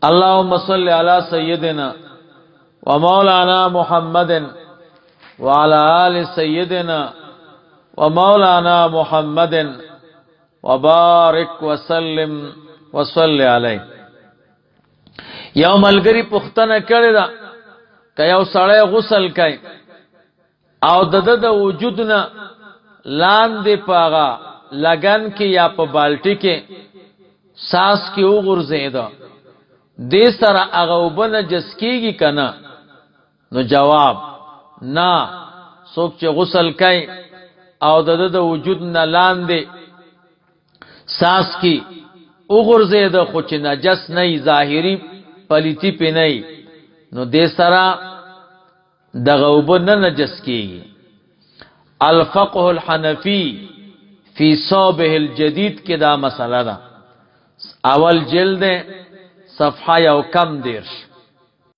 اللهم صل على سيدنا ومولانا محمد وعلى آل سيدنا ومولانا محمد وبارك وسلم وصل علیه. یو ملګری پختنه کړی دا که یو سړی غسل کوي او د وجود نه لاندې پاغه لګن کې یا په بالټي کې ساس کې وګرځیدا دې سره هغه وبنه جسکیږي کنه؟ نو جواب نه. څوک چې غسل کوي او د وجود نه لاندې ساس کې وګرځیدا خو چې نجس نه ظاهري پلیتی پې نه نو دې سره دغه وبنه نجس کیږي. الفقه الحنفی فی صوبه الجدید کې دا مسئله ده. اول جلد صفحه یو کم دیرش.